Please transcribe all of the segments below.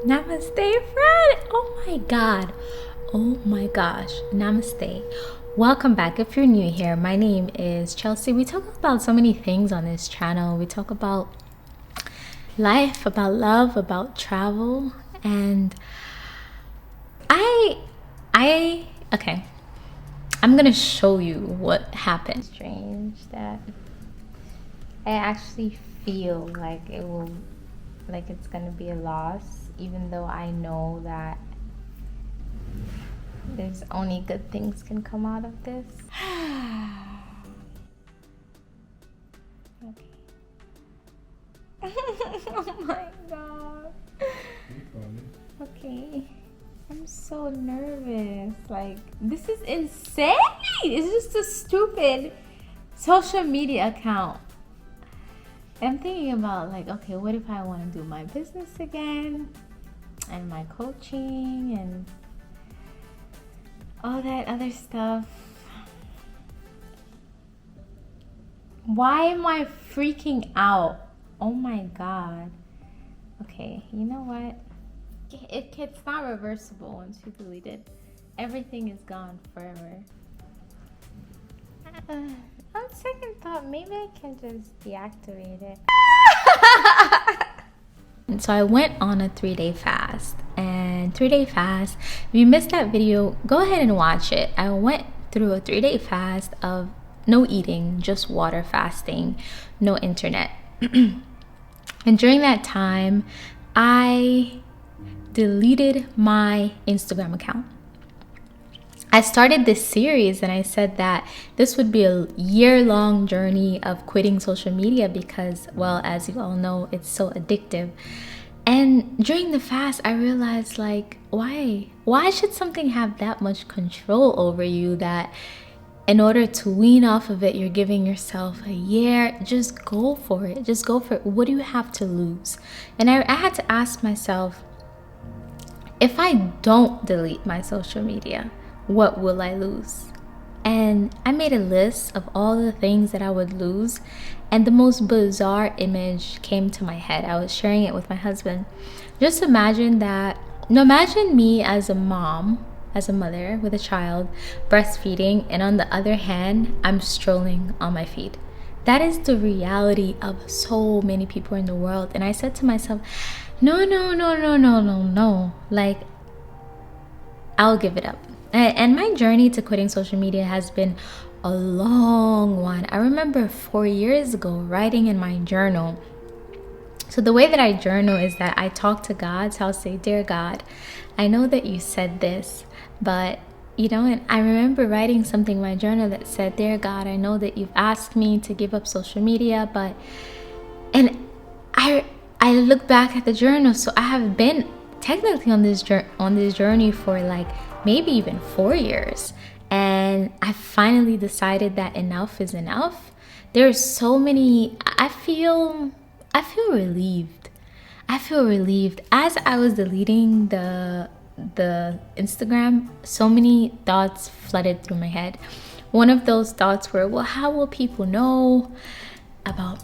Namaste, friend. Oh my god. Oh my gosh. Namaste. Welcome back. If you're new here, my name is Chelsea. We talk about so many things on this channel. We talk about life, about love, about travel, and okay. I'm gonna show you what happened. Strange that I actually feel like it's gonna be a loss, even though I know that there's only good things can come out of this. Okay. Oh my god. Okay. I'm so nervous. Like, this is insane. It's just a stupid social media account. I'm thinking about, like, okay, what if I want to do my business again and my coaching and all that other stuff? Why am I freaking out? Oh my god. Okay, you know what? It's not reversible once you delete it. Everything is gone forever. On second thought, maybe I can just deactivate it. And so I went on a 3-day fast. And 3-day fast, if you missed that video, go ahead and watch it. I went through a 3-day fast of no eating, just water fasting, no internet. And during that time, I deleted my Instagram account. I started this series and I said that this would be a year-long journey of quitting social media because, well, as you all know, it's so addictive. And during the fast, I realized, like, why? Why should something have that much control over you that in order to wean off of it, you're giving yourself a year? Just go for it. Just go for it. What do you have to lose? And I had to ask myself, if I don't delete my social media, what will I lose? And I made a list of all the things that I would lose, and the most bizarre image came to my head. I was sharing it with my husband. Just imagine me as a mom, as a mother with a child, breastfeeding, and on the other hand, I'm strolling on my feet. That is the reality of so many people in the world. And I said to myself, no. Like, I'll give it up. And my journey to quitting social media has been a long one. I remember 4 years ago writing in my journal. So the way that I journal is that I talk to God. So I'll say, "Dear God, I know that you said this, but and I remember writing something in my journal that said, "Dear God, I know that you've asked me to give up social media, but," and I look back at the journal, so I have been technically on this journey for like maybe even 4 years, and I finally decided that enough is enough. There's so many. I feel relieved. I feel relieved as I was deleting the Instagram. So many thoughts flooded through my head. One of those thoughts were, well, how will people know about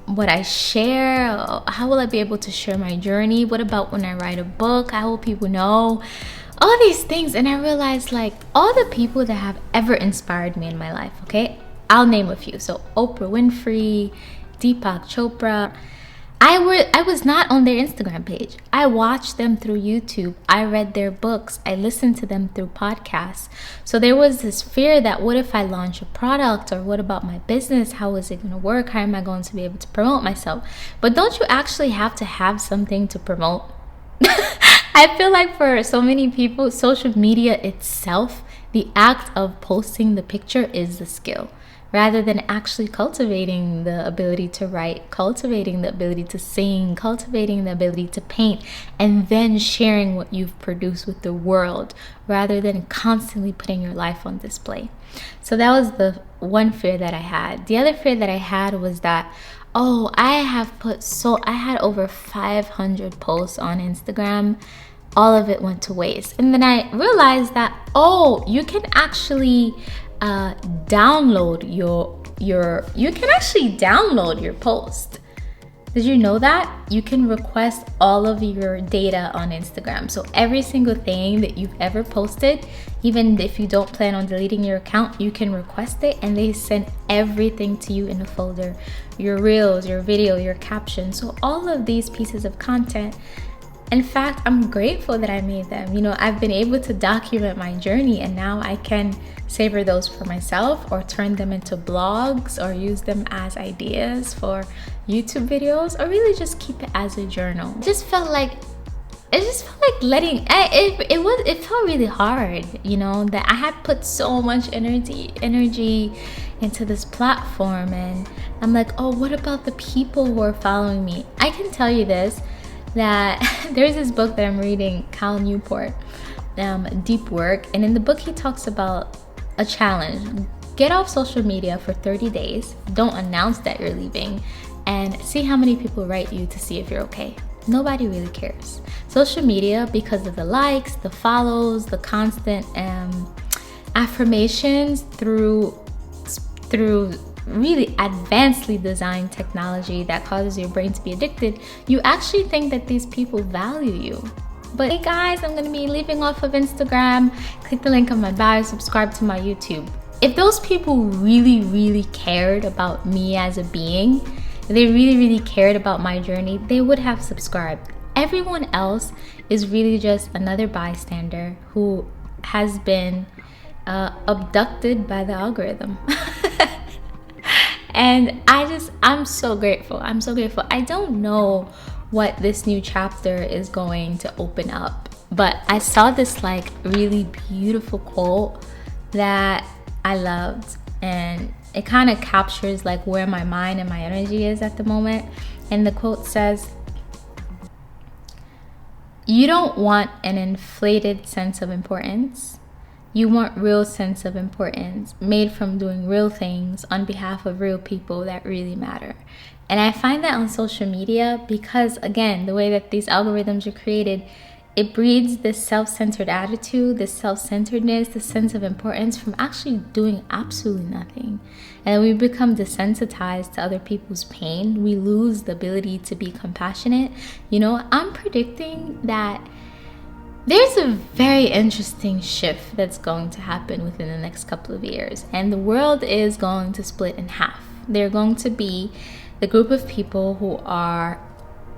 what I share? How will I be able to share my journey? What about when I write a book? How will people know? All these things. And I realized, like, all the people that have ever inspired me in my life, okay? I'll name a few. So Oprah Winfrey, Deepak Chopra. I was not on their Instagram page. I watched them through YouTube. I read their books. I listened to them through podcasts. So there was this fear that, what if I launch a product, or what about my business? How is it going to work? How am I going to be able to promote myself? But don't you actually have to have something to promote? I feel like for so many people, social media itself, the act of posting the picture is the skill, rather than actually cultivating the ability to write, cultivating the ability to sing, cultivating the ability to paint, and then sharing what you've produced with the world, rather than constantly putting your life on display. So that was the one fear that I had. The other fear that I had was that, I had over 500 posts on Instagram. All of it went to waste. And then I realized that, you can actually download your post. Did you know that? You can request all of your data on Instagram. So every single thing that you've ever posted, even if you don't plan on deleting your account, you can request it and they send everything to you in a folder. Your reels, your video, your captions. So all of these pieces of content, in fact, I'm grateful that I made them. I've been able to document my journey, and now I can savor those for myself or turn them into blogs or use them as ideas for YouTube videos, or really just keep it as a journal. It letting it felt really hard, that I had put so much energy into this platform, and I'm like, oh, what about the people who are following me? I can tell you this, that there's this book that I'm reading, Cal Newport, Deep Work, and in the book he talks about a challenge. Get off social media for 30 days, don't announce that you're leaving, and see how many people write you to see if you're okay. Nobody really cares. Social media, because of the likes, the follows, the constant affirmations through really advancedly designed technology that causes your brain to be addicted, you actually think that these people value you. But hey guys, I'm gonna be leaving off of Instagram. Click the link on my bio, subscribe to my YouTube. If those people really, really cared about me as a being, if they really, really cared about my journey, they would have subscribed. Everyone else is really just another bystander who has been abducted by the algorithm. And I'm so grateful. I'm so grateful. I don't know what this new chapter is going to open up, but I saw this really beautiful quote that I loved, and it kind of captures where my mind and my energy is at the moment. And the quote says, "You don't want an inflated sense of importance. You want real sense of importance made from doing real things on behalf of real people that really matter." And I find that on social media because, again, the way that these algorithms are created, it breeds this self-centered attitude, this self-centeredness, this sense of importance from actually doing absolutely nothing. And we become desensitized to other people's pain. We lose the ability to be compassionate. I'm predicting that there's a very interesting shift that's going to happen within the next couple of years, and the world is going to split in half. They're going to be the group of people who are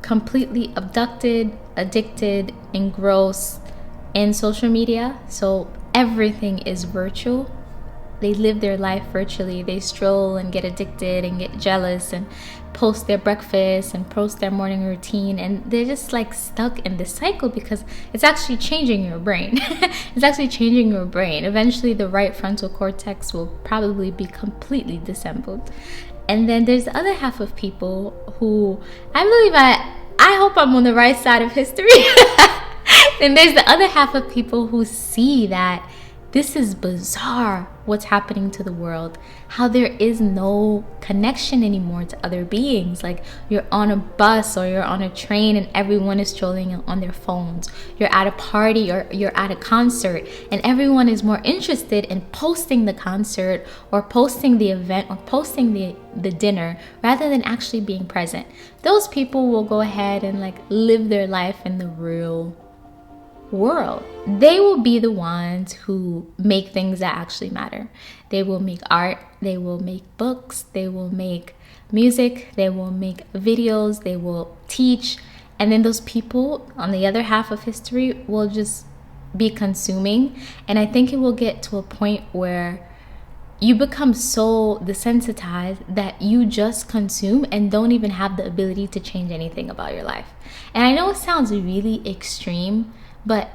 completely abducted, addicted, engrossed in social media. So everything is virtual. They live their life virtually. They stroll and get addicted and get jealous and post their breakfast and post their morning routine, and they're just stuck in this cycle because it's actually changing your brain. It's actually changing your brain. Eventually the right frontal cortex will probably be completely disassembled. And then there's the other half of people who I hope I'm on the right side of history. Then there's the other half of people who see that this is bizarre what's happening to the world, how there is no connection anymore to other beings. You're on a bus or you're on a train and everyone is strolling on their phones. You're at a party or you're at a concert and everyone is more interested in posting the concert or posting the event or posting the dinner rather than actually being present. Those people will go ahead and live their life in the real world. They will be the ones who make things that actually matter. They will make art, they will make books, they will make music, they will make videos, they will teach. And then those people on the other half of history will just be consuming. And I think it will get to a point where you become so desensitized that you just consume and don't even have the ability to change anything about your life. And I know it sounds really extreme, but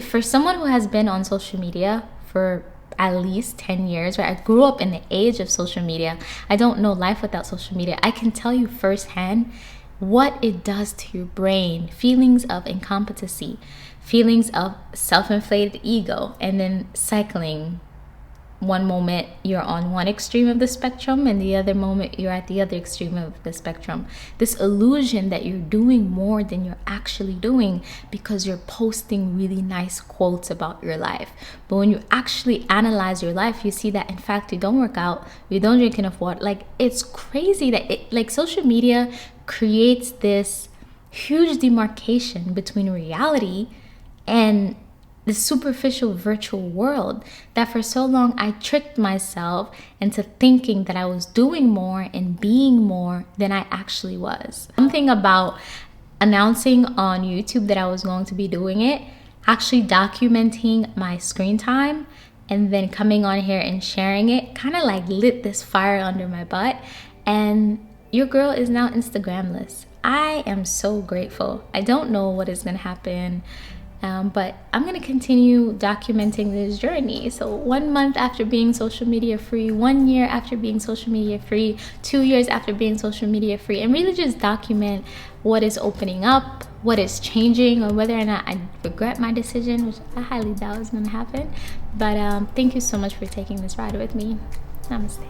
for someone who has been on social media for at least 10 years, right? I grew up in the age of social media. I don't know life without social media. I can tell you firsthand what it does to your brain. Feelings of incompetency, feelings of self-inflated ego, and then cycling. One moment you're on one extreme of the spectrum and the other moment you're at the other extreme of the spectrum. This illusion that you're doing more than you're actually doing because you're posting really nice quotes about your life. But when you actually analyze your life, you see that in fact you don't work out, you don't drink enough water. It's crazy that social media creates this huge demarcation between reality and the superficial virtual world, that for so long I tricked myself into thinking that I was doing more and being more than I actually was. Something about announcing on YouTube that I was going to be doing it, actually documenting my screen time, and then coming on here and sharing it kind of like lit this fire under my butt, and your girl is now Instagramless. I am so grateful. I don't know what is going to happen, but I'm going to continue documenting this journey. So 1 month after being social media free, 1 year after being social media free, 2 years after being social media free, and really just document what is opening up, what is changing, or whether or not I regret my decision, which I highly doubt is going to happen. But thank you so much for taking this ride with me. Namaste.